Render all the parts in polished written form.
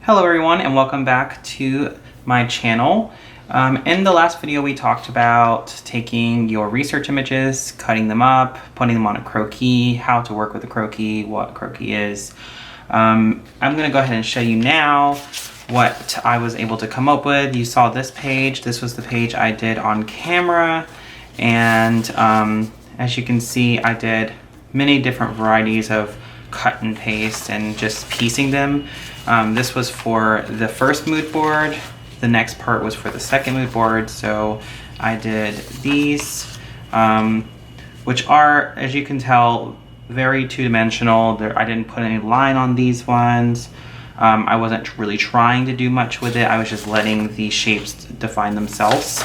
Hello everyone and welcome back to my channel. In the last video we talked about taking your research images, cutting them up, putting them on a croquis, how to work with a croquis, what a croquis is. I'm going to go ahead and show you now what I was able to come up with. You saw this page. This was the page I did on camera, and as you can see I did many different varieties of cut and paste and just piecing them. This was for the first mood board. The next part was for the second mood board. So I did these, which are, as you can tell, very two-dimensional. I didn't put any line on these ones. I wasn't really trying to do much with it. I was just letting the shapes define themselves.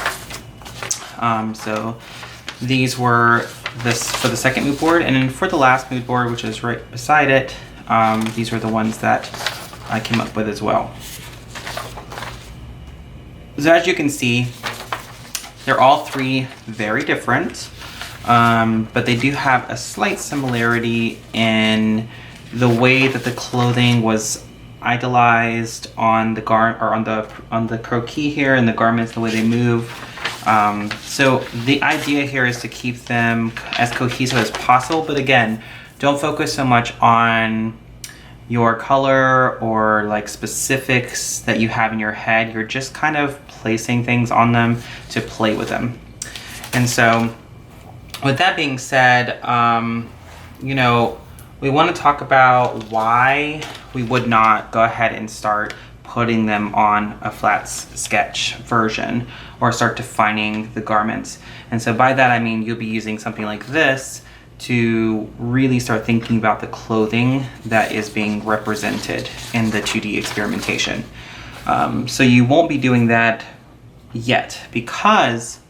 So these were this for the second mood board, and then for the last mood board, which is right beside it, these were the ones that I came up with as well. So as you can see, they're all three very different, but they do have a slight similarity in the way that the clothing was idolized on the on the croquis here, and the garments, the way they move. So the idea here is to keep them as cohesive as possible, but again, don't focus so much on your color or like specifics that you have in your head. You're just kind of placing things on them to play with them. And so with that being said, you know, we want to talk about why we would not go ahead and start putting them on a flat sketch version or start defining the garments. And so by that I mean you'll be using something like this to really start thinking about the clothing that is being represented in the 2D experimentation. So you won't be doing that yet, because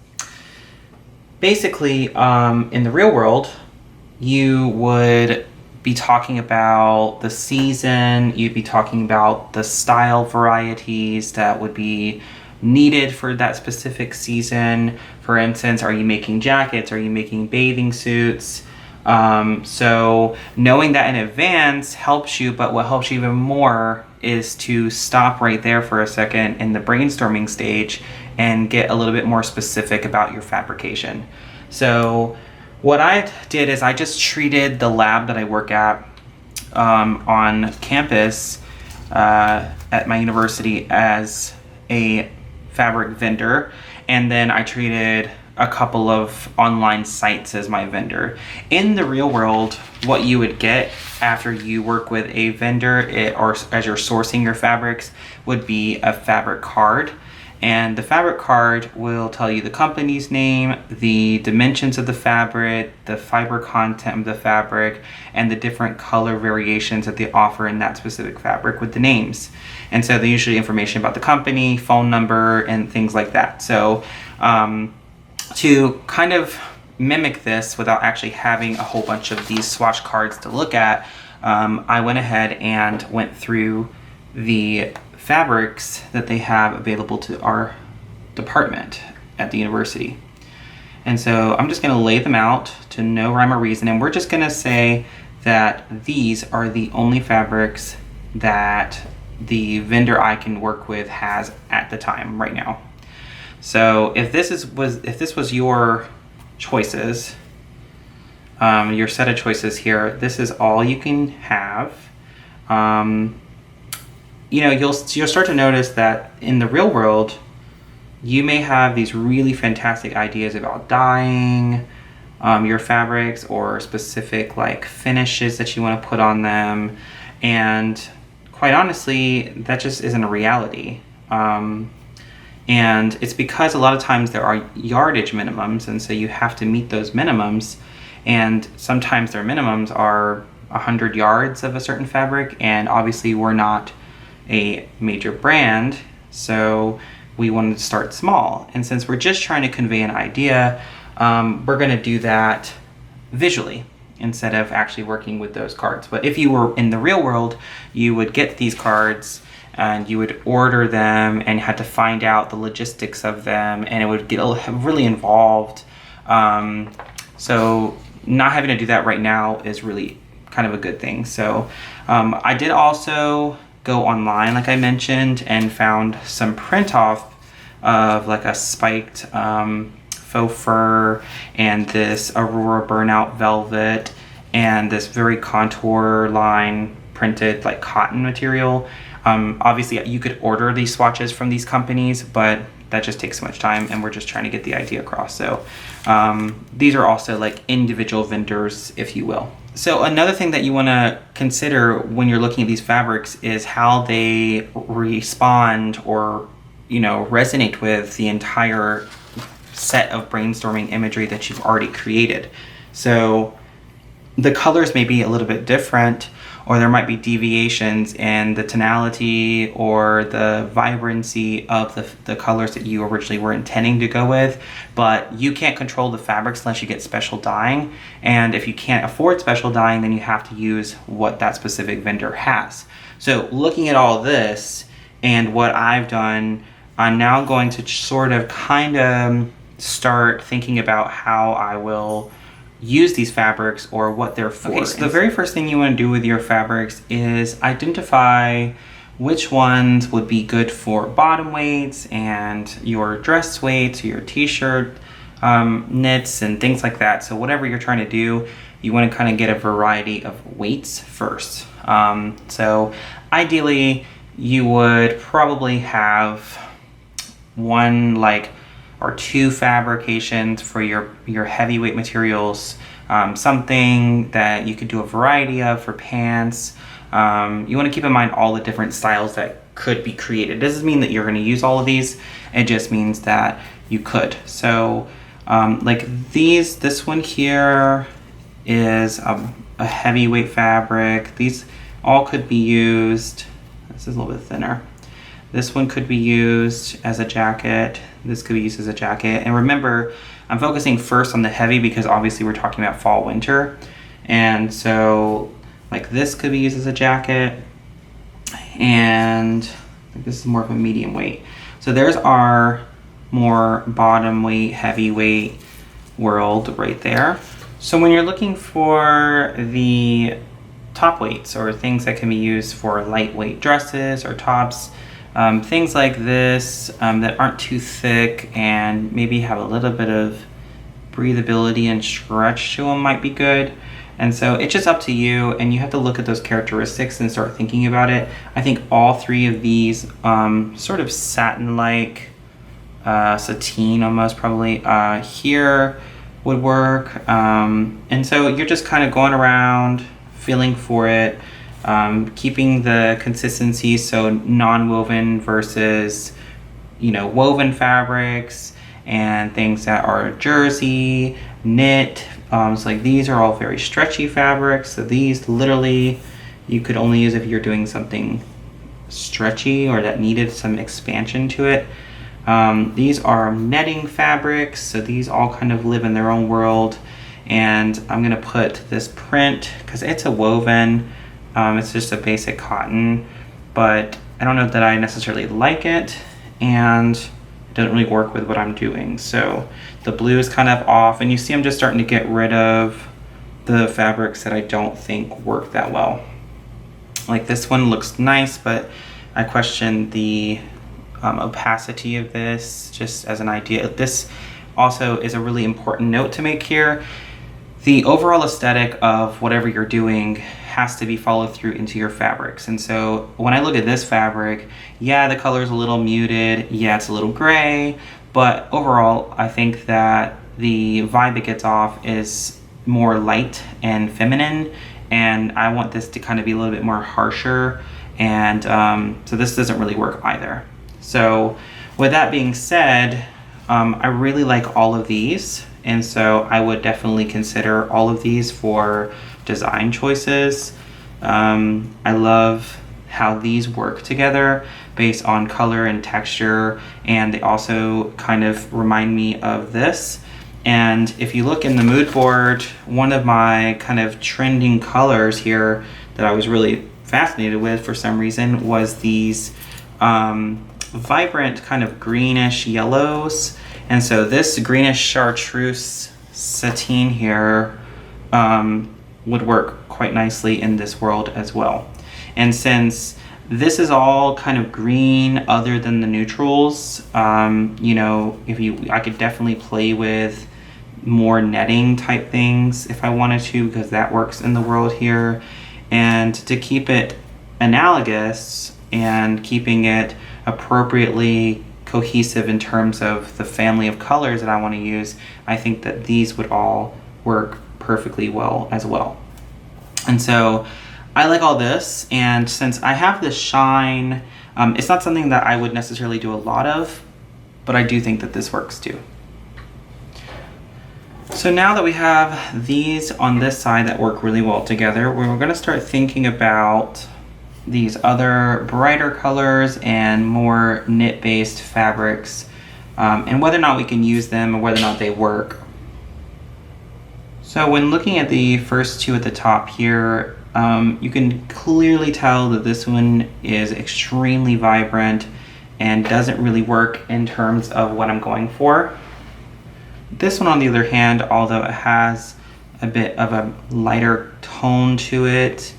basically in the real world you would be talking about the season, you'd be talking about the style varieties that would be needed for that specific season. For instance, are you making jackets? Are you making bathing suits? So knowing that in advance helps you, but what helps you even more is to stop right there for a second in the brainstorming stage and get a little bit more specific about your fabrication. So what I did is I just treated the lab that I work at on campus at my university as a fabric vendor, and then I treated a couple of online sites as my vendor. In the real world, what you would get after you work with a vendor or as you're sourcing your fabrics would be a fabric card. And the fabric card will tell you the company's name, the dimensions of the fabric, the fiber content of the fabric, and the different color variations that they offer in that specific fabric with the names. And so they usually information about the company, phone number, and things like that. So to kind of mimic this without actually having a whole bunch of these swatch cards to look at, I went ahead and went through the fabrics that they have available to our department at the university. And so I'm just going to lay them out to no rhyme or reason, and we're just going to say that these are the only fabrics that the vendor I can work with has at the time right now. So if this was your choices, your set of choices here, this is all you can have. You know, you'll start to notice that in the real world, you may have these really fantastic ideas about dyeing your fabrics or specific like finishes that you want to put on them, and quite honestly, that just isn't a reality. And it's because a lot of times there are yardage minimums, and so you have to meet those minimums, and sometimes their minimums are 100 yards of a certain fabric, and obviously we're not a major brand, so we wanted to start small. And since we're just trying to convey an idea, we're going to do that visually instead of actually working with those cards. But if you were in the real world, you would get these cards and you would order them and had to find out the logistics of them, and it would get really involved. So not having to do that right now is really kind of a good thing. So I did also go online, like I mentioned, and found some print off of like a spiked faux fur and this Aurora burnout velvet and this very contour line printed like cotton material. Obviously you could order these swatches from these companies, but that just takes so much time, and we're just trying to get the idea across. So these are also like individual vendors, if you will. So another thing that you want to consider when you're looking at these fabrics is how they respond or, you know, resonate with the entire set of brainstorming imagery that you've already created. So the colors may be a little bit different, or there might be deviations in the tonality or the vibrancy of the colors that you originally were intending to go with, but you can't control the fabrics unless you get special dyeing. And if you can't afford special dyeing, then you have to use what that specific vendor has. So looking at all this and what I've done, I'm now going to sort of kind of start thinking about how I will use these fabrics or what they're for. Okay, so the very first thing you want to do with your fabrics is identify which ones would be good for bottom weights and your dress weights, your t-shirt knits and things like that. So whatever you're trying to do, you want to kind of get a variety of weights first. So ideally you would probably have one or two fabrications for your heavyweight materials, something that you could do a variety of for pants. You want to keep in mind all the different styles that could be created. It doesn't mean that you're going to use all of these, it just means that you could. So like this one here is a heavyweight fabric. These all could be used. This is a little bit thinner. This one could be used as a jacket. This could be used as a jacket. And remember, I'm focusing first on the heavy because obviously we're talking about fall, winter. And so like this could be used as a jacket. And I think this is more of a medium weight. So there's our more bottom weight, heavyweight world right there. So when you're looking for the top weights or things that can be used for lightweight dresses or tops, things like this that aren't too thick and maybe have a little bit of breathability and stretch to them might be good. And so it's just up to you, and you have to look at those characteristics and start thinking about it. I think all three of these sort of satin-like, sateen almost probably, here would work. And so you're just kind of going around feeling for it. Keeping the consistency, so non-woven versus, woven fabrics and things that are jersey, knit. So like these are all very stretchy fabrics. So these literally you could only use if you're doing something stretchy or that needed some expansion to it. These are netting fabrics. So these all kind of live in their own world. And I'm gonna put this print, because it's a woven, it's just a basic cotton, but I don't know that I necessarily like it, and it doesn't really work with what I'm doing. So the blue is kind of off, and you see I'm just starting to get rid of the fabrics that I don't think work that well. Like this one looks nice, but I question the opacity of this, just as an idea. This also is a really important note to make here. The overall aesthetic of whatever you're doing has to be followed through into your fabrics. And so when I look at this fabric, yeah, the color is a little muted, yeah, it's a little gray, but overall I think that the vibe it gets off is more light and feminine, and I want this to kind of be a little bit more harsher, and so this doesn't really work either. So with that being said, I really like all of these, and so I would definitely consider all of these for design choices. I love how these work together based on color and texture, and they also kind of remind me of this. And if you look in the mood board, one of my kind of trending colors here that I was really fascinated with for some reason was these vibrant kind of greenish yellows. And so this greenish chartreuse sateen here would work quite nicely in this world as well. And since This is all kind of green other than the neutrals. You know, I could definitely play with more netting type things if I wanted to, because that works in the world here. And to keep it analogous and keeping it appropriately cohesive in terms of the family of colors that I want to use, I think that these would all work perfectly well as well. And so I like all this, and since I have this shine, it's not something that I would necessarily do a lot of, but I do think that this works too. So now that we have these on this side that work really well together, we're going to start thinking about these other brighter colors and more knit-based fabrics, and whether or not we can use them or whether or not they work. So when looking at the first two at the top here, you can clearly tell that this one is extremely vibrant and doesn't really work in terms of what I'm going for. This one, on the other hand, although it has a bit of a lighter tone to it,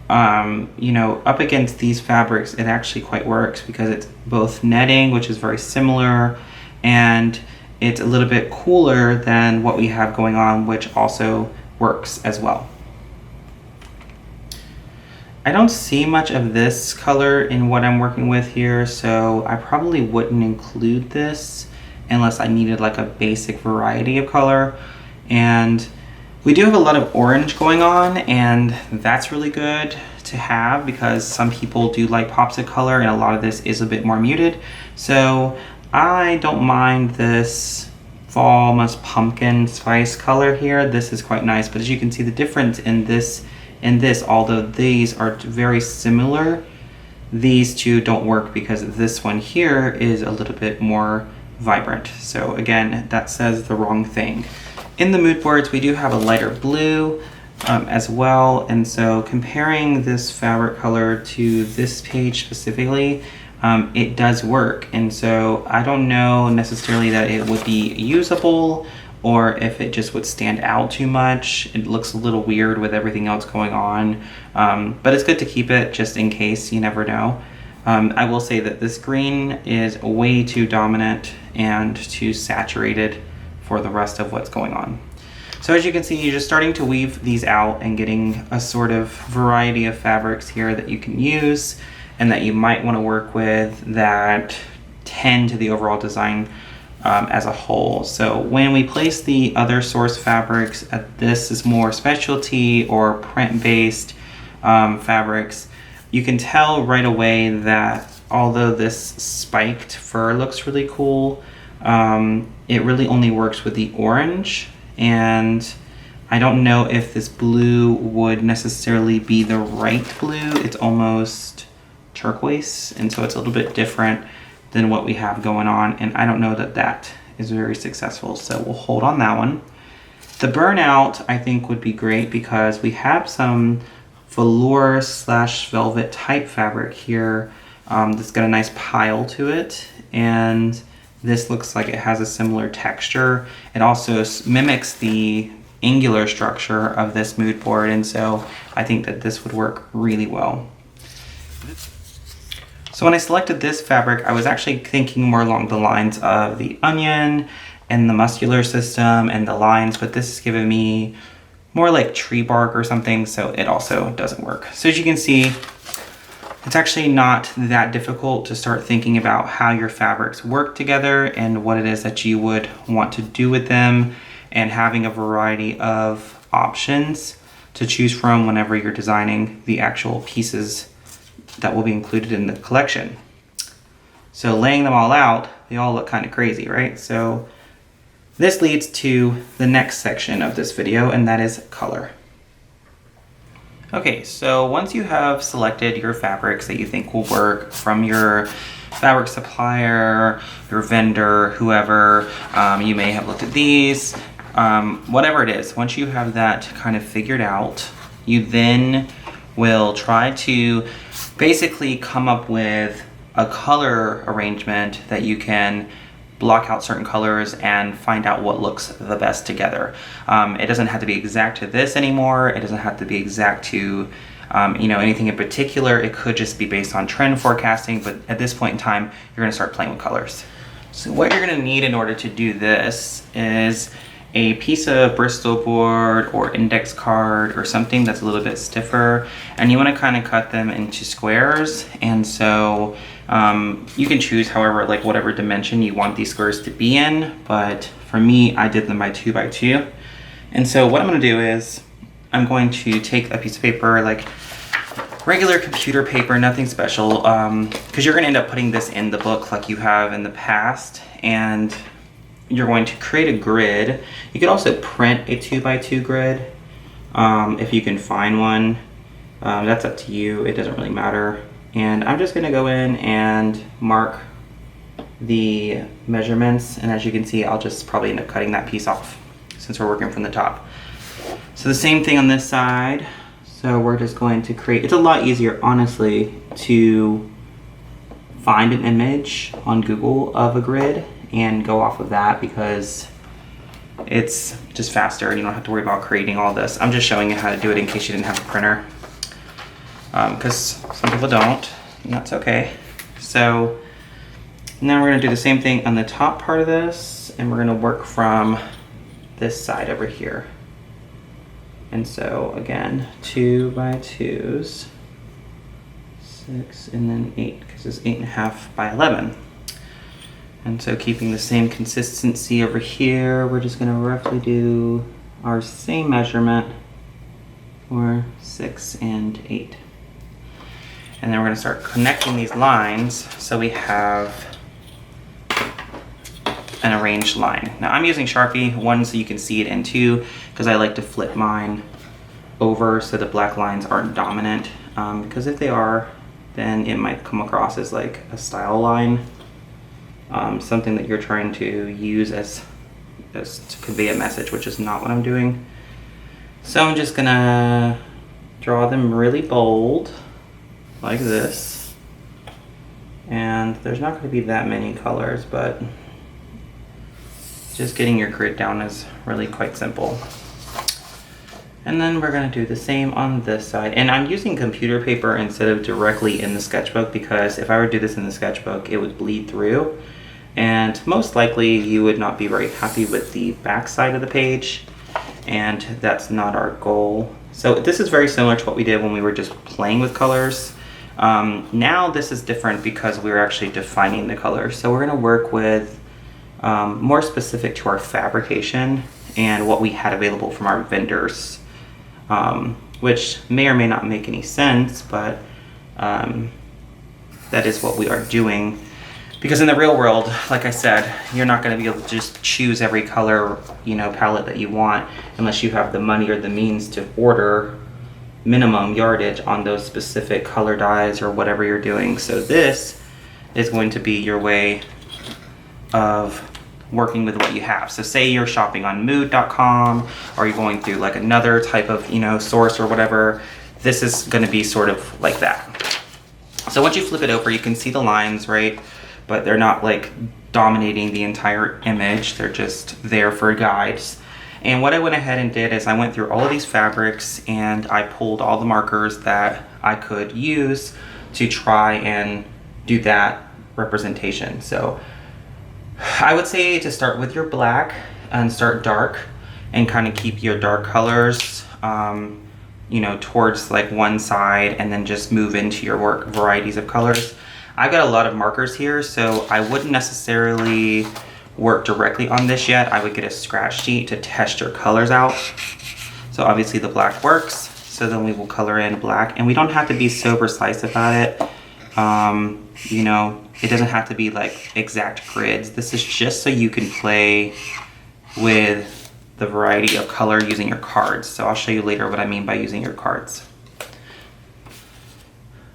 you know, up against these fabrics, it actually quite works because it's both netting, which is very similar, and it's a little bit cooler than what we have going on, which also works as well. I don't see much of this color in what I'm working with here, so I probably wouldn't include this unless I needed like a basic variety of color. And we do have a lot of orange going on, and that's really good to have because some people do like pops of color, and a lot of this is a bit more muted. So I don't mind this fall almost pumpkin spice color here. This is quite nice, but as you can see, the difference in this, although these are very similar, these two don't work because this one here is a little bit more vibrant. So again, that says the wrong thing. In the mood boards, we do have a lighter blue as well, and so comparing this fabric color to this page specifically, it does work. And so I don't know necessarily that it would be usable or if it just would stand out too much. It looks a little weird with everything else going on, but it's good to keep it just in case, you never know. I will say that this green is way too dominant and too saturated for the rest of what's going on. So as you can see, you're just starting to weave these out and getting a sort of variety of fabrics here that you can use and that you might want to work with that tend to the overall design as a whole. So when we place the other source fabrics, this is more specialty or print-based fabrics, you can tell right away that although this spiked fur looks really cool, it really only works with the orange, and I don't know if this blue would necessarily be the right blue. It's almost turquoise, and so it's a little bit different than what we have going on, and I don't know that that is very successful, so we'll hold on that one. The burnout I think would be great because we have some velour / velvet type fabric here that's got a nice pile to it, and this looks like it has a similar texture. It also mimics the angular structure of this mood board, and so I think that this would work really well. So when I selected this fabric, I was actually thinking more along the lines of the onion and the muscular system and the lines, but this is giving me more like tree bark or something, so it also doesn't work. So as you can see, it's actually not that difficult to start thinking about how your fabrics work together and what it is that you would want to do with them, and having a variety of options to choose from whenever you're designing the actual pieces that will be included in the collection. So laying them all out, they all look kind of crazy, right? So this leads to the next section of this video, and that is color. Okay, so once you have selected your fabrics that you think will work from your fabric supplier, your vendor, whoever, you may have looked at these, whatever it is, once you have that kind of figured out, you then will try to basically come up with a color arrangement that you can block out certain colors and find out what looks the best together. It doesn't have to be exact to this anymore. It doesn't have to be exact to you know, anything in particular. It could just be based on trend forecasting, but at this point in time, you're gonna start playing with colors. So what you're gonna need in order to do this is a piece of Bristol board or index card or something that's a little bit stiffer, and you wanna kind of cut them into squares. And so you can choose however, like whatever dimension you want these squares to be in, but for me, I did them by 2 by 2. And so what I'm gonna do is I'm going to take a piece of paper, like regular computer paper, nothing special, because you're gonna end up putting this in the book like you have in the past, and you're going to create a grid. You could also print a 2 by 2 grid if you can find one. That's up to you, it doesn't really matter. And I'm just gonna go in and mark the measurements, and as you can see, I'll just probably end up cutting that piece off since we're working from the top. So the same thing on this side. So we're just going to create, it's a lot easier, honestly, to find an image on Google of a grid and go off of that because it's just faster and you don't have to worry about creating all this. I'm just showing you how to do it in case you didn't have a printer. Because some people don't, and that's okay. So now we're gonna do the same thing on the top part of this, and we're gonna work from this side over here. And so again, 2 by 2s, 6 and then 8, because it's 8.5 by 11. And so keeping the same consistency over here, we're just gonna roughly do our same measurement for 6 and 8. And then we're gonna start connecting these lines so we have an arranged line. Now I'm using Sharpie, one so you can see it, and two because I like to flip mine over so the black lines aren't dominant, because if they are, then it might come across as like a style line, something that you're trying to use as to convey a message, which is not what I'm doing. So I'm just gonna draw them really bold like this, and there's not going to be that many colors, but just getting your grid down is really quite simple. And then we're going to do the same on this side, and I'm using computer paper instead of directly in the sketchbook because if I were to do this in the sketchbook it would bleed through, and most likely you would not be very happy with the back side of the page, and that's not our goal. So this is very similar to what we did when we were just playing with colors. Now this is different because we're actually defining the colors. So we're going to work with more specific to our fabrication and what we had available from our vendors, which may or may not make any sense, but that is what we are doing. Because in the real world, like I said, you're not going to be able to just choose every color, you know, palette that you want unless you have the money or the means to order minimum yardage on those specific color dyes or whatever you're doing. So this is going to be your way of working with what you have. So say you're shopping on mood.com or you're going through like another type of, you know, source or whatever, this is going to be sort of like that. So once you flip it over, you can see the lines, right? But they're not like dominating the entire image. They're just there for guides. And what I went ahead and did is I went through all of these fabrics and I pulled all the markers that I could use to try and do that representation. So I would say to start with your black and start dark and kind of keep your dark colors, you know, towards like one side, and then just move into your work varieties of colors. I've got a lot of markers here, so I wouldn't necessarily work directly on this yet. I would get a scratch sheet to test your colors out. So obviously the black works, so then we will color in black, and we don't have to be so precise about it. You know, it doesn't have to be like exact grids. This is just so you can play with the variety of color using your cards. So I'll show you later what I mean by using your cards.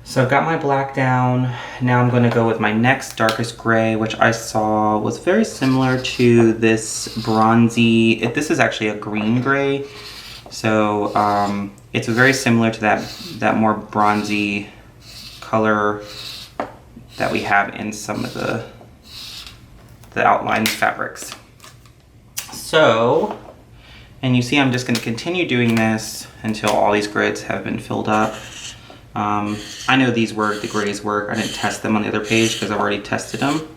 So I've got my black down. Now I'm going to go with my next darkest gray, which I saw was very similar to this bronzy. This is actually a green gray. So it's very similar to that more bronzy color that we have in some of the outline fabrics. So, and you see I'm just going to continue doing this until all these grids have been filled up. I know these work, the grays work. I didn't test them on the other page because I've already tested them.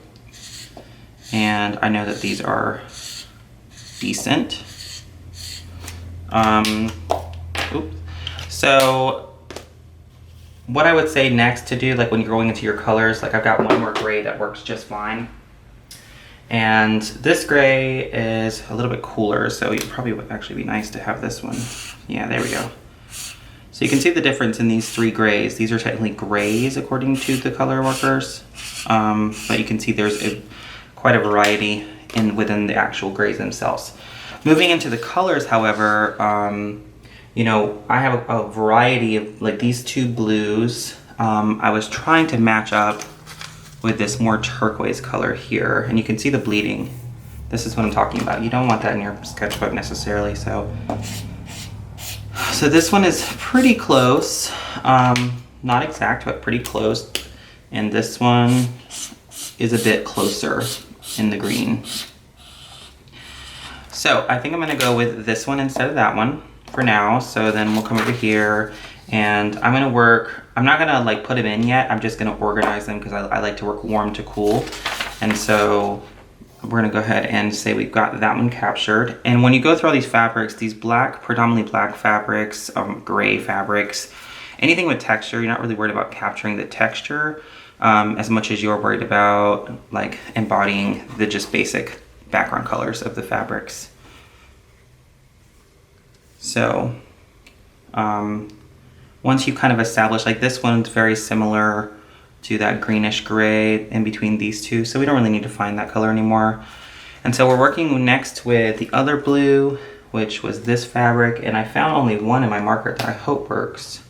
And I know that these are decent. Oops. So what I would say next to do, like when you're going into your colors, like I've got one more gray that works just fine. And this gray is a little bit cooler, so it probably would actually be nice to have this one. Yeah, there we go. So you can see the difference in these three grays. These are technically grays according to the color workers, but you can see there's quite a variety within the actual grays themselves. Moving into the colors, however, you know, I have a variety of, like these two blues, I was trying to match up with this more turquoise color here, and you can see the bleeding. This is what I'm talking about. You don't want that in your sketchbook necessarily, so this one is pretty close, not exact, but pretty close, and this one is a bit closer in the green. So I think I'm gonna go with this one instead of that one for now. So then we'll come over here and I'm gonna work, I'm not gonna like put them in yet, I'm just gonna organize them because I like to work warm to cool. And so we're gonna go ahead and say we've got that one captured. And when you go through all these fabrics, these black, predominantly black fabrics, gray fabrics, anything with texture, you're not really worried about capturing the texture as much as you're worried about like embodying the just basic background colors of the fabrics. So once you kind of establish, like this one's very similar to that greenish gray in between these two, so we don't really need to find that color anymore. And so we're working next with the other blue, which was this fabric, and I found only one in my marker that I hope works.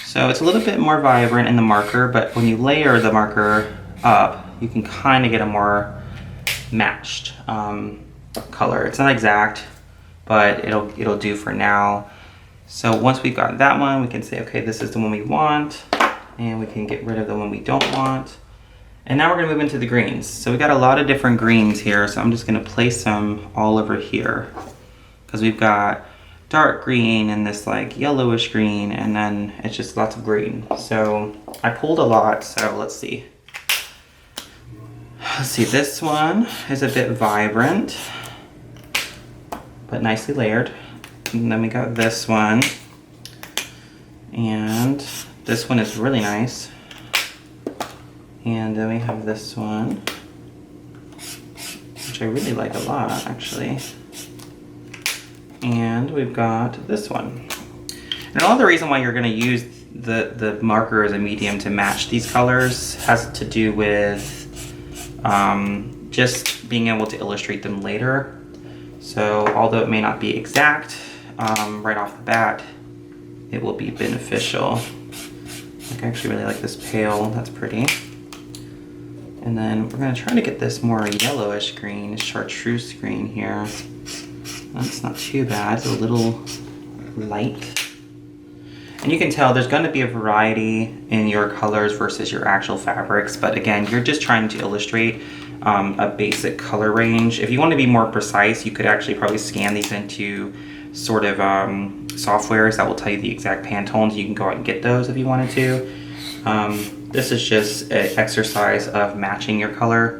So it's a little bit more vibrant in the marker, but when you layer the marker up, you can kind of get a more matched color. It's not exact, but it'll do for now. So once we've got that one, we can say, okay, this is the one we want, and we can get rid of the one we don't want. And now we're gonna move into the greens. So we got a lot of different greens here, so I'm just gonna place them all over here because we've got dark green and this like yellowish green, and then it's just lots of green. So I pulled a lot, so let's see. Let's see, this one is a bit vibrant, but nicely layered. And then we got this one, and this one is really nice. And then we have this one, which I really like a lot, actually. And we've got this one. And all the reason why you're gonna use the marker as a medium to match these colors has to do with just being able to illustrate them later. So although it may not be exact right off the bat, it will be beneficial. Like I actually really like this pale, that's pretty. And then we're gonna try to get this more yellowish green, chartreuse green here. That's not too bad, it's a little light. And you can tell there's gonna be a variety in your colors versus your actual fabrics, but again, you're just trying to illustrate a basic color range. If you want to be more precise, you could actually probably scan these into sort of softwares that will tell you the exact Pantones. You can go out and get those if you wanted to. This is just an exercise of matching your color,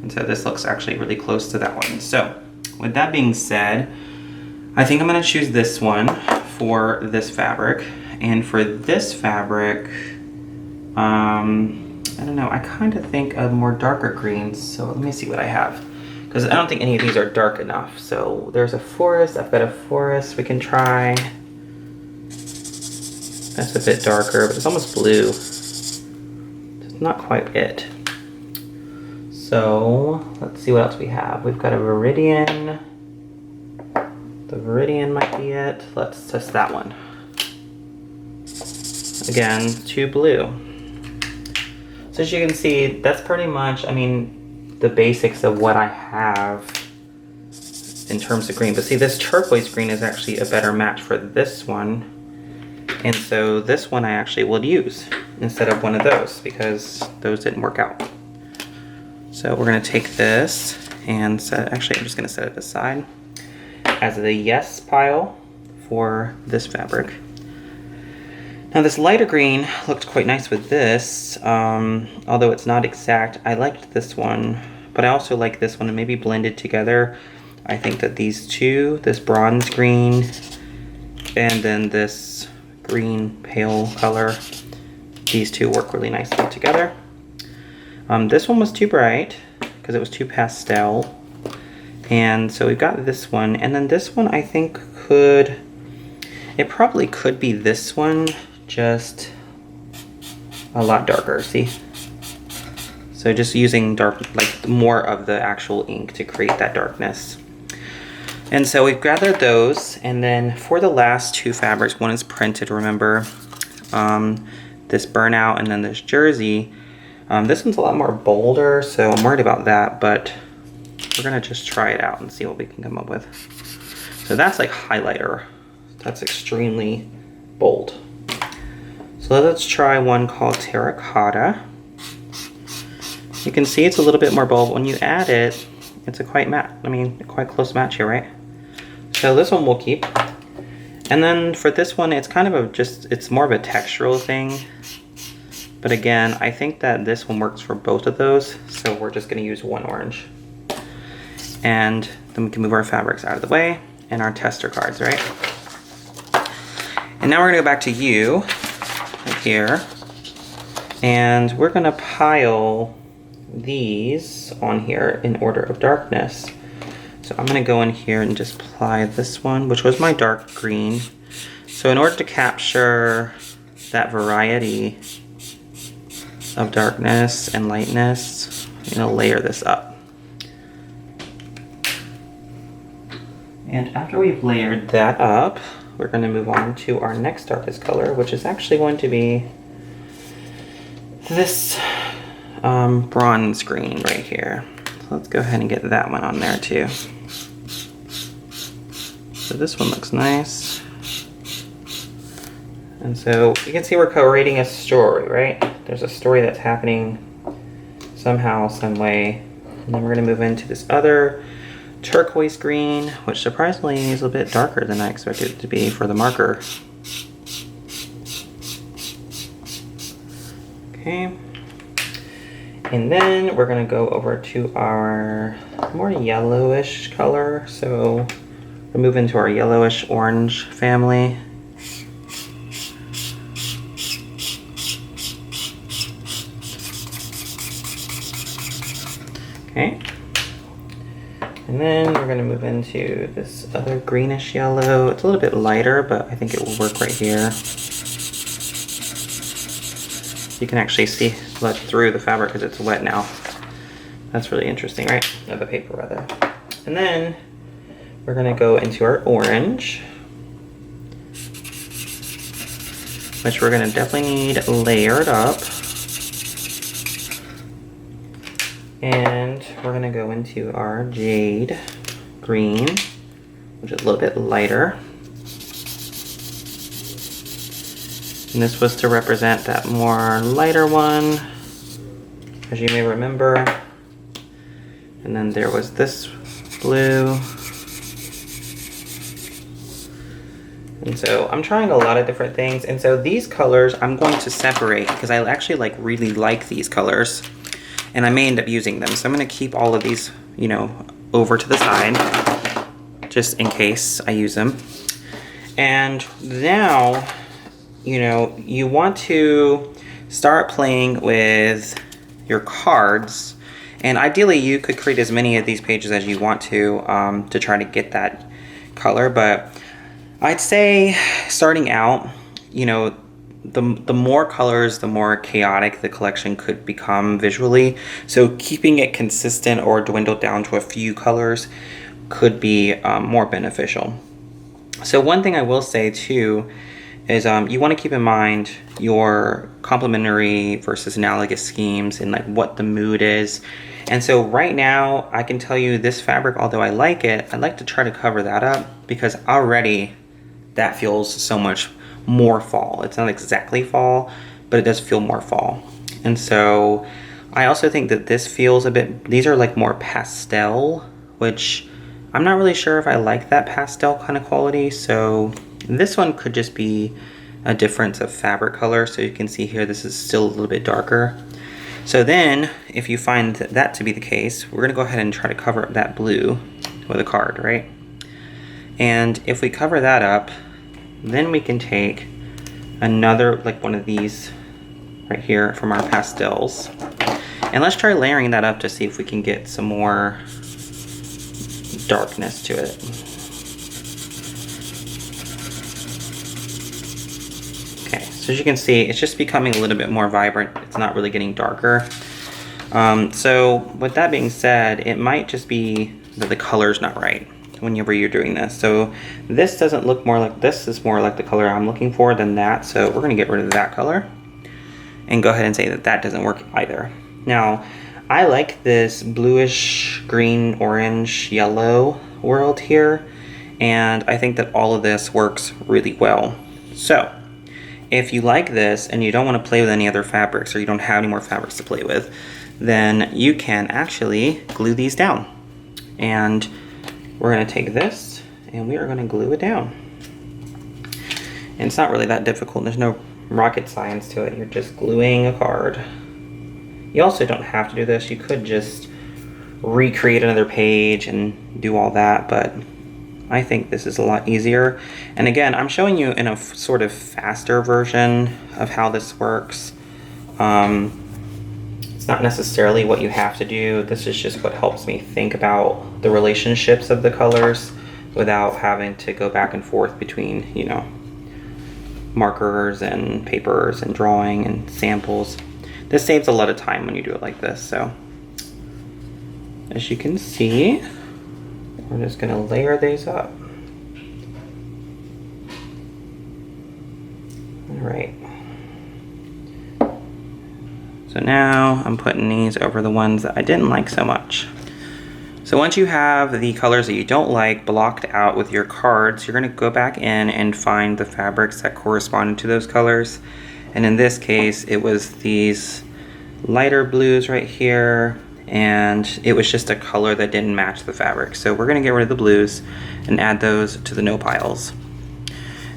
and so this looks actually really close to that one. So with that being said, I think I'm going to choose this one for this fabric. And for this fabric, I don't know, I kind of think of more darker greens, so let me see what I have. Because I don't think any of these are dark enough. So there's a forest, I've got a forest we can try. That's a bit darker, but it's almost blue. It's not quite it. So let's see what else we have. We've got a Viridian. The Viridian might be it. Let's test that one. Again, too blue. So as you can see, that's pretty much, I mean, the basics of what I have in terms of green. But see, this turquoise green is actually a better match for this one. And so this one I actually will use instead of one of those because those didn't work out. So we're gonna take this and set, actually I'm just gonna set it aside as the yes pile for this fabric. Now this lighter green looked quite nice with this, although it's not exact. I liked this one, but I also like this one, and maybe blended together. I think that these two, this bronze green and then this green pale color, these two work really nicely together. This one was too bright because it was too pastel. And so we've got this one, and then this one I think it probably could be this one, just a lot darker, see? So just using dark, like more of the actual ink to create that darkness. And so we've gathered those, and then for the last two fabrics, one is printed, remember, this burnout and then this jersey. This one's a lot more bolder, so I'm worried about that, but we're gonna just try it out and see what we can come up with. So that's like highlighter. That's extremely bold. So let's try one called Terracotta. You can see it's a little bit more bold. When you add it, it's a quite matte, quite close match here, right? So this one we'll keep. And then for this one, it's kind of it's more of a textural thing. But again, I think that this one works for both of those. So we're just gonna use one orange. And then we can move our fabrics out of the way and our tester cards, right? And now we're gonna go back to you, right here. And we're gonna pile these on here in order of darkness. So I'm gonna go in here and just apply this one, which was my dark green. So in order to capture that variety of darkness and lightness, I'm gonna layer this up. And after we've layered that up, we're gonna move on to our next darkest color, which is actually going to be this bronze green right here. So let's go ahead and get that one on there too. So this one looks nice. And so you can see we're co-creating a story, right? There's a story that's happening somehow, some way. And then we're gonna move into this other turquoise green, which surprisingly is a bit darker than I expected it to be for the marker. Okay. And then we're gonna go over to our more yellowish color. So we'll move into our yellowish orange family. Okay. And then we're gonna move into this other greenish yellow. It's a little bit lighter, but I think it will work right here. You can actually see let through the fabric because it's wet now. That's really interesting, right? No, the paper rather. And then we're gonna go into our orange, which we're gonna definitely need layered up. And we're gonna go into our jade green, which is a little bit lighter. And this was to represent that more lighter one, as you may remember. And then there was this blue. And so I'm trying a lot of different things. And so these colors I'm going to separate because I actually really like these colors. And I may end up using them. So I'm gonna keep all of these, over to the side, just in case I use them. And now, you want to start playing with your cards. And ideally you could create as many of these pages as you want to try to get that color. But I'd say starting out, the more colors, the more chaotic the collection could become visually. So keeping it consistent or dwindled down to a few colors could be more beneficial. So one thing I will say too is you want to keep in mind your complementary versus analogous schemes and what the mood is. And so right now I can tell you this fabric, although I like it, I'd like to try to cover that up because already that feels so much more fall. It's not exactly fall, but it does feel more fall. And so I also think that this feels a bit, these are more pastel, which I'm not really sure if I like that pastel kind of quality. So this one could just be a difference of fabric color. So you can see here, this is still a little bit darker. So then, if you find that to be the case, we're gonna go ahead and try to cover up that blue with a card, right? And if we cover that up, then we can take another, like one of these right here from our pastels. And let's try layering that up to see if we can get some more darkness to it. Okay, so as you can see, it's just becoming a little bit more vibrant. It's not really getting darker. So with that being said, it might just be that the color's not right whenever you're doing this. So this doesn't look more like, this is more like the color I'm looking for than that. So we're gonna get rid of that color and go ahead and say that that doesn't work either. Now, I like this bluish, green, orange, yellow world here, and I think that all of this works really well. So, if you like this and you don't want to play with any other fabrics, or you don't have any more fabrics to play with, then you can actually glue these down. And we're going to take this and we are going to glue it down. And it's not really that difficult. There's no rocket science to it. You're just gluing a card. You also don't have to do this. You could just recreate another page and do all that, but I think this is a lot easier. And again, I'm showing you in a sort of faster version of how this works. It's not necessarily what you have to do. This is just what helps me think about the relationships of the colors without having to go back and forth between, you know, markers and papers and drawing and samples. This saves a lot of time when you do it like this. So as you can see, we're just going to layer these up. All right. So now I'm putting these over the ones that I didn't like so much. So once you have the colors that you don't like blocked out with your cards, you're going to go back in and find the fabrics that corresponded to those colors. And in this case, it was these lighter blues right here, and it was just a color that didn't match the fabric. So we're going to get rid of the blues and add those to the no piles.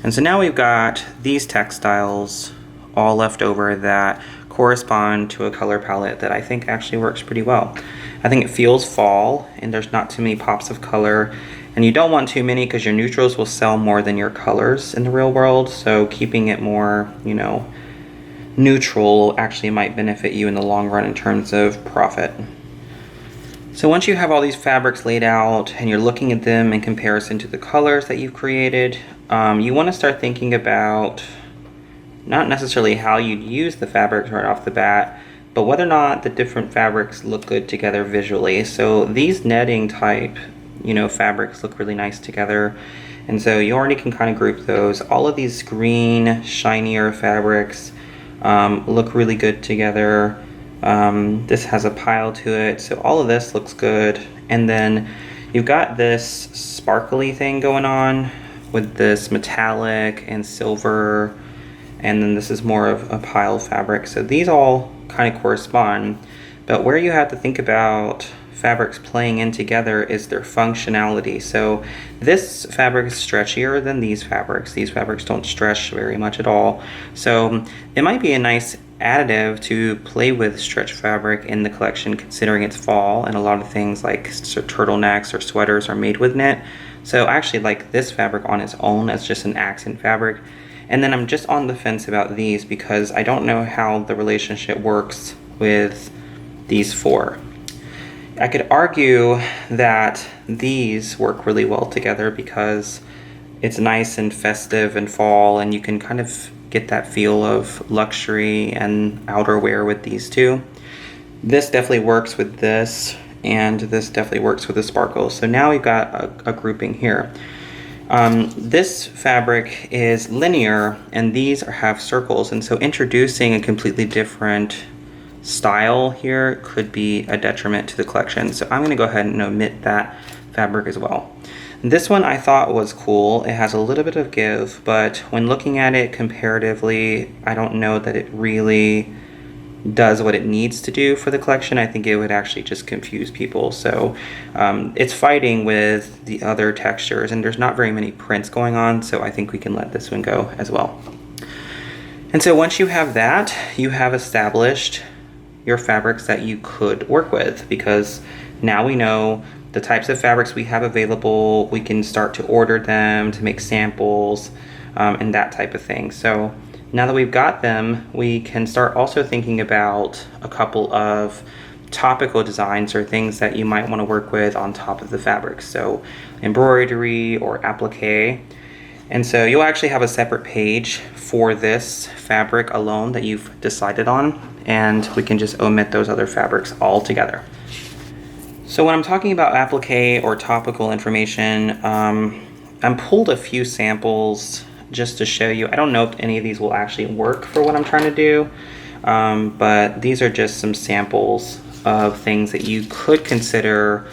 And so now we've got these textiles all left over that correspond to a color palette that I think actually works pretty well. I think it feels fall, and there's not too many pops of color, and you don't want too many because your neutrals will sell more than your colors in the real world. So keeping it more, you know, neutral actually might benefit you in the long run in terms of profit. So once you have all these fabrics laid out and you're looking at them in comparison to the colors that you've created, you want to start thinking about not necessarily how you'd use the fabrics right off the bat, but whether or not the different fabrics look good together visually. So these netting type, you know, fabrics look really nice together. And so you already can kind of group those. All of these green, shinier fabrics look really good together. This has a pile to it, so all of this looks good. And then you've got this sparkly thing going on with this metallic and silver, and then this is more of a pile fabric. So these all kind of correspond, but where you have to think about fabrics playing in together is their functionality. So this fabric is stretchier than these fabrics. These fabrics don't stretch very much at all. So it might be a nice additive to play with stretch fabric in the collection, considering it's fall and a lot of things like turtlenecks or sweaters are made with knit. So I actually like this fabric on its own as just an accent fabric. And then I'm just on the fence about these because I don't know how the relationship works with these four. I could argue that these work really well together because it's nice and festive and fall, and you can kind of get that feel of luxury and outerwear with these two. This definitely works with this, and this definitely works with the sparkles. So now we've got a grouping here. This fabric is linear, and these have circles, and so introducing a completely different style here could be a detriment to the collection. So I'm going to go ahead and omit that fabric as well. This one I thought was cool. It has a little bit of give, but when looking at it comparatively, I don't know that it really does what it needs to do for the collection. I think it would actually just confuse people. So it's fighting with the other textures, and there's not very many prints going on, so I think we can let this one go as well. And so once you have that, you have established your fabrics that you could work with, because now we know the types of fabrics we have available. We can start to order them, to make samples, and that type of thing. So now that we've got them, we can start also thinking about a couple of topical designs or things that you might want to work with on top of the fabric. So embroidery or applique. And so you'll actually have a separate page for this fabric alone that you've decided on, and we can just omit those other fabrics altogether. So when I'm talking about applique or topical information, I pulled a few samples just to show you. I don't know if any of these will actually work for what I'm trying to do, but these are just some samples of things that you could consider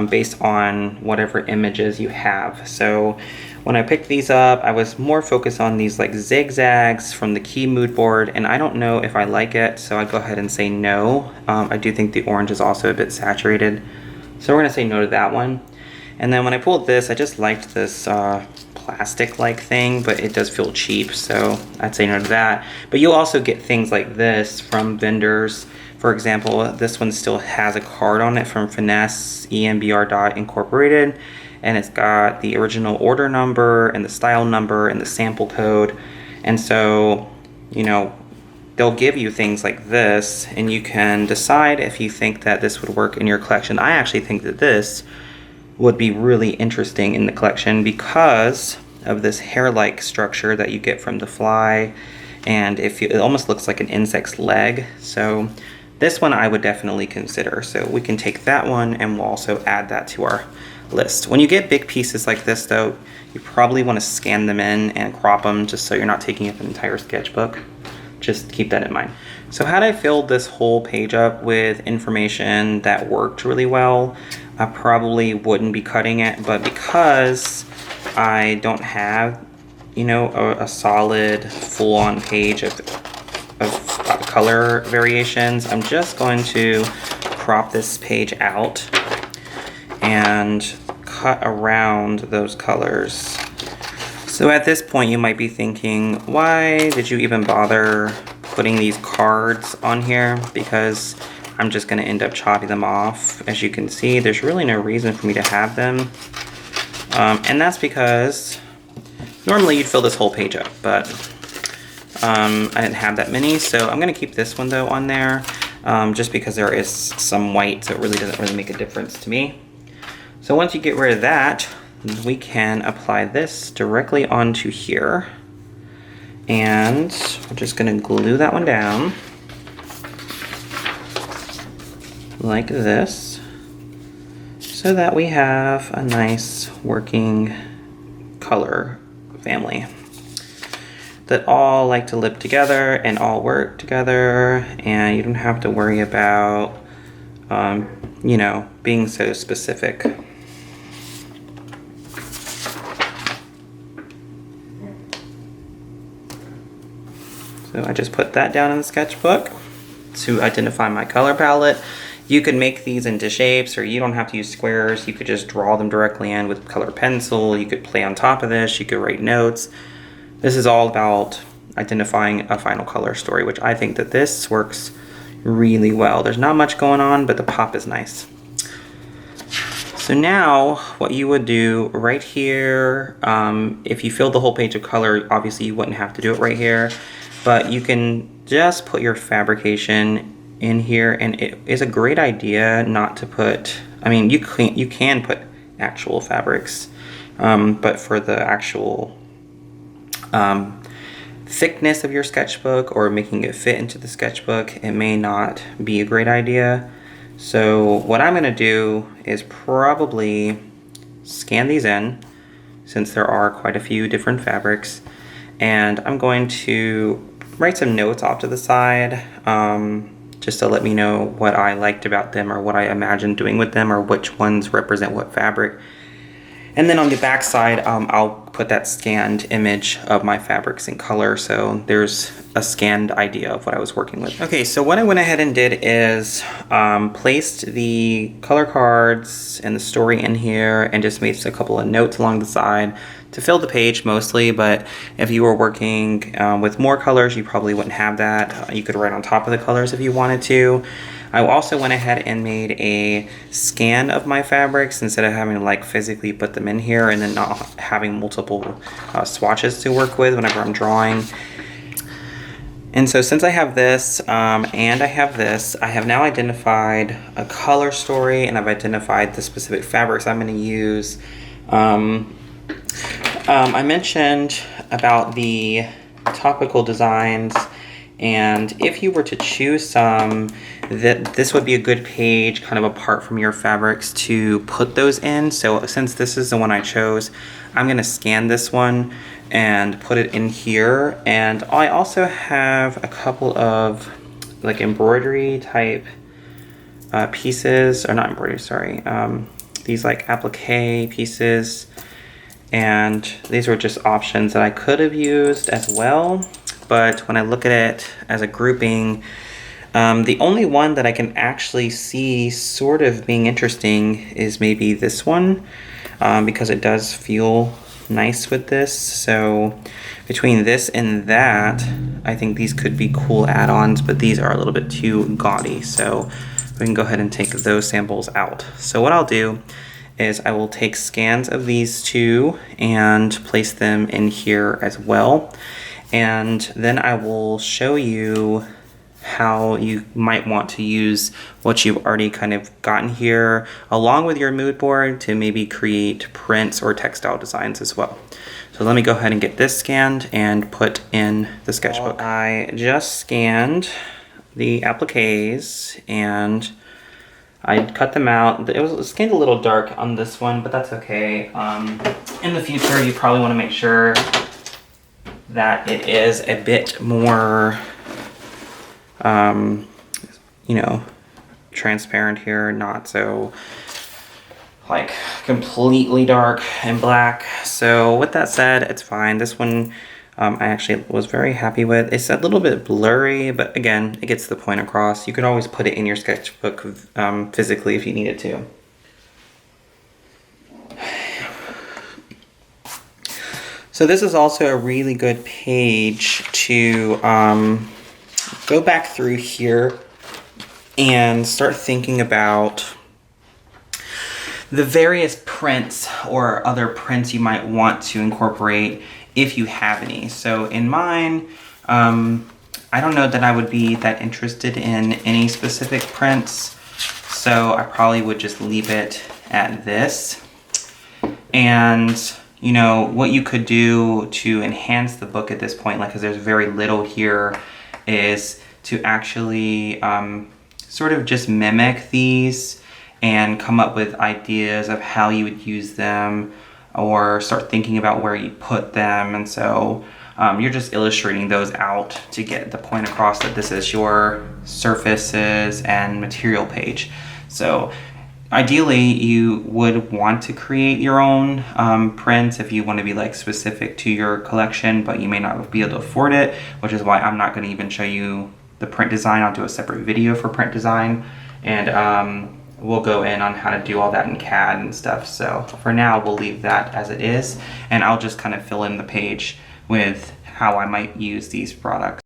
based on whatever images you have. So when I picked these up, I was more focused on these like zigzags from the Key mood board, and I don't know if I like it, so I go ahead and say no. I do think the orange is also a bit saturated, so we're gonna say no to that one. And then when I pulled this, I just liked this plastic-like thing, but it does feel cheap, so I'd say no to that. But you'll also get things like this from vendors. For example, this one still has a card on it from Finesse EMBR Incorporated, and it's got the original order number and the style number and the sample code. And so, you know, they'll give you things like this, and you can decide if you think that this would work in your collection. I actually think that this would be really interesting in the collection because of this hair-like structure that you get from the fly, and it almost looks like an insect's leg. So this one I would definitely consider. So we can take that one and we'll also add that to our list. When you get big pieces like this though, you probably want to scan them in and crop them just so you're not taking up an entire sketchbook. Just keep that in mind. So had I filled this whole page up with information that worked really well, I probably wouldn't be cutting it, but because I don't have, you know, a solid full-on page of color variations, I'm just going to crop this page out and cut around those colors. So at this point you might be thinking, why did you even bother putting these cards on here? Because I'm just going to end up chopping them off. As you can see, there's really no reason for me to have them. And that's because normally you'd fill this whole page up, but I didn't have that many. So I'm going to keep this one though on there, just because there is some white, so it really doesn't really make a difference to me. So once you get rid of that, we can apply this directly onto here. And we're just going to glue that one down like this, so that we have a nice working color family that all like to live together and all work together, and you don't have to worry about you know, being so specific. So I just put that down in the sketchbook to identify my color palette. You could make these into shapes, or you don't have to use squares. You could just draw them directly in with color pencil. You could play on top of this. You could write notes. This is all about identifying a final color story, which I think that this works really well. There's not much going on, but the pop is nice. So now what you would do right here, if you filled the whole page of color, obviously you wouldn't have to do it right here, but you can just put your fabrication in here, and it is a great idea not to put, I mean, you can put actual fabrics, but for the actual thickness of your sketchbook or making it fit into the sketchbook, it may not be a great idea. So what I'm going to do is probably scan these in, since there are quite a few different fabrics, and I'm going to write some notes off to the side, just to let me know what I liked about them or what I imagined doing with them, or which ones represent what fabric. And then on the back side, I'll put that scanned image of my fabrics in color, so there's a scanned idea of what I was working with. Okay, so what I went ahead and did is placed the color cards and the story in here, and just made a couple of notes along the side to fill the page mostly, but if you were working with more colors, you probably wouldn't have that. You could write on top of the colors if you wanted to. I also went ahead and made a scan of my fabrics instead of having to like physically put them in here and then not having multiple swatches to work with whenever I'm drawing. And so since I have this and I have this, I have now identified a color story and I've identified the specific fabrics I'm going to use. I mentioned about the topical designs, and if you were to choose some, this would be a good page kind of apart from your fabrics to put those in. So since this is the one I chose, I'm going to scan this one and put it in here. And I also have a couple of like embroidery type pieces, or not embroidery, sorry, these like applique pieces, and these were just options that I could have used as well. But when I look at it as a grouping, the only one that I can actually see sort of being interesting is maybe this one, because it does feel nice with this. So between this and that, I think these could be cool add-ons, but these are a little bit too gaudy. So we can go ahead and take those samples out. So what I'll do is I will take scans of these two and place them in here as well. And then I will show you how you might want to use what you've already kind of gotten here along with your mood board to maybe create prints or textile designs as well. So let me go ahead and get this scanned and put in the sketchbook. I just scanned the appliques and I cut them out. It was scanned a little dark on this one, but that's okay. In the future, you probably want to make sure that it is a bit more, you know, transparent here, not so like completely dark and black. So with that said, it's fine. This one I actually was very happy with. It's a little bit blurry, but again, it gets the point across. You could always put it in your sketchbook physically if you needed to. So this is also a really good page to go back through here and start thinking about the various prints or other prints you might want to incorporate if you have any. So in mine, I don't know that I would be that interested in any specific prints, so I probably would just leave it at this. And you know, what you could do to enhance the book at this point, like, because there's very little here, is to actually sort of just mimic these and come up with ideas of how you would use them, or start thinking about where you put them. And so you're just illustrating those out to get the point across that this is your surfaces and material page. So ideally, you would want to create your own prints if you want to be like specific to your collection, but you may not be able to afford it, which is why I'm not going to even show you the print design. I'll do a separate video for print design, and we'll go in on how to do all that in CAD and stuff. So for now, we'll leave that as it is, and I'll just kind of fill in the page with how I might use these products.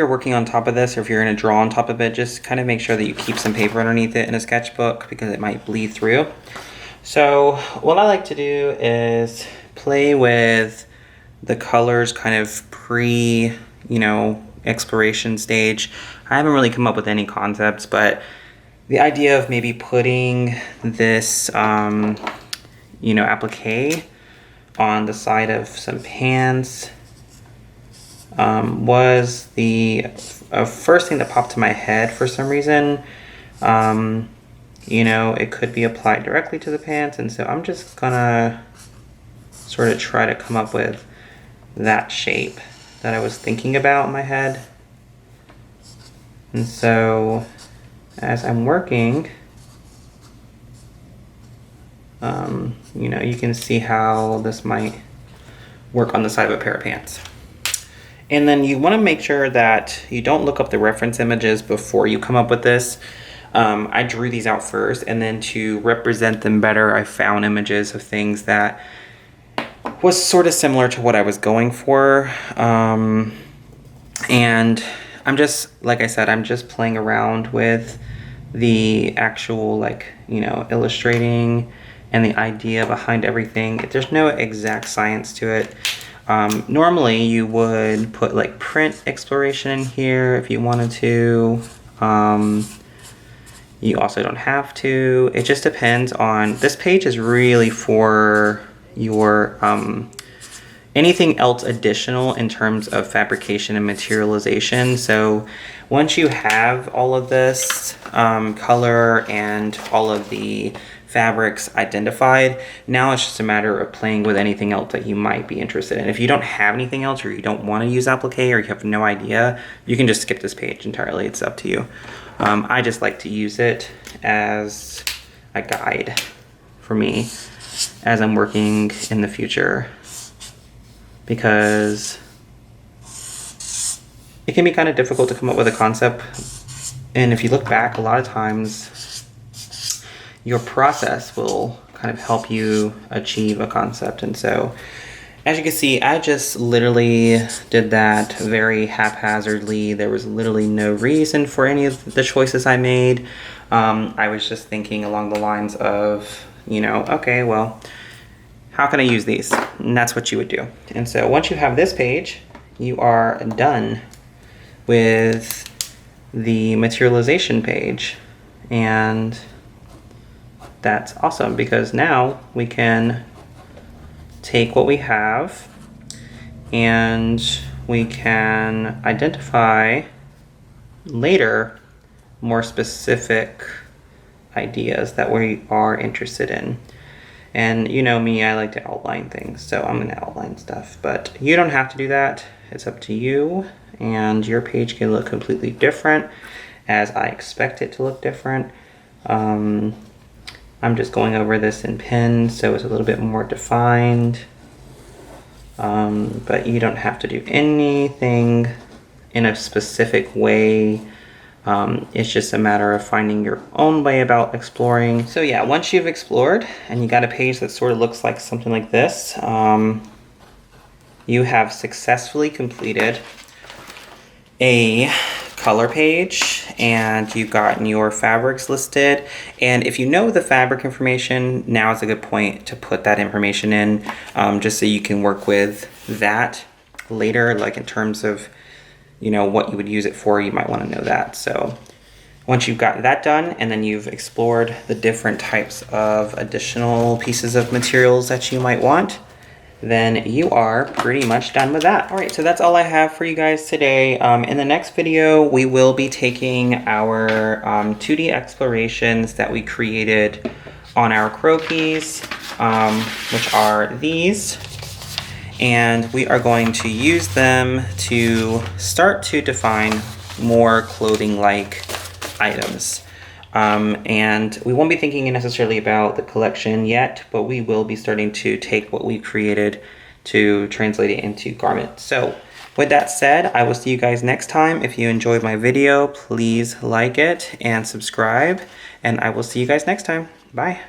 you're working on top of this, or if you're going to draw on top of it, just kind of make sure that you keep some paper underneath it in a sketchbook because it might bleed through. So what I like to do is play with the colors kind of pre, exploration stage. I haven't really come up with any concepts, but the idea of maybe putting this, applique on the side of some pans was the first thing that popped to my head for some reason. It could be applied directly to the pants, and so I'm just gonna sort of try to come up with that shape that I was thinking about in my head. And so as I'm working, you can see how this might work on the side of a pair of pants. And then you want to make sure that you don't look up the reference images before you come up with this. I drew these out first, and then to represent them better, I found images of things that was sort of similar to what I was going for. And I'm just, like I said, I'm just playing around with the actual, illustrating and the idea behind everything. There's no exact science to it. Normally you would put print exploration in here if you wanted to. You also don't have to. It just depends on, this page is really for your anything else additional in terms of fabrication and materialization. So once you have all of this color and all of the fabrics identified, now it's just a matter of playing with anything else that you might be interested in. If you don't have anything else, or you don't want to use applique, or you have no idea, you can just skip this page entirely. It's up to you. I just like to use it as a guide for me as I'm working in the future, because it can be kind of difficult to come up with a concept. And if you look back, a lot of times your process will kind of help you achieve a concept. And so, as you can see, I just literally did that very haphazardly. There was literally no reason for any of the choices I made. I was just thinking along the lines of, okay, well, how can I use these? And that's what you would do. And so once you have this page, you are done with the materialization page. And that's awesome, because now we can take what we have and we can identify later more specific ideas that we are interested in. And you know me, I like to outline things, so I'm gonna outline stuff, but you don't have to do that. It's up to you, and your page can look completely different as I expect it to look different. I'm just going over this in pen, so it's a little bit more defined. But you don't have to do anything in a specific way. It's just a matter of finding your own way about exploring. So yeah, once you've explored and you got a page that sort of looks like something like this, you have successfully completed a color page, and you've gotten your fabrics listed. And if you know the fabric information, now is a good point to put that information in, just so you can work with that later, like in terms of what you would use it for. You might want to know that. So once you've got that done, and then you've explored the different types of additional pieces of materials that you might want, then you are pretty much done with that. All right, so that's all I have for you guys today. In the next video, we will be taking our 2D explorations that we created on our croquis, which are these. And we are going to use them to start to define more clothing-like items. And we won't be thinking necessarily about the collection yet, but we will be starting to take what we created to translate it into garments. So with that said, I will see you guys next time. If you enjoyed my video, please like it and subscribe, and I will see you guys next time. Bye.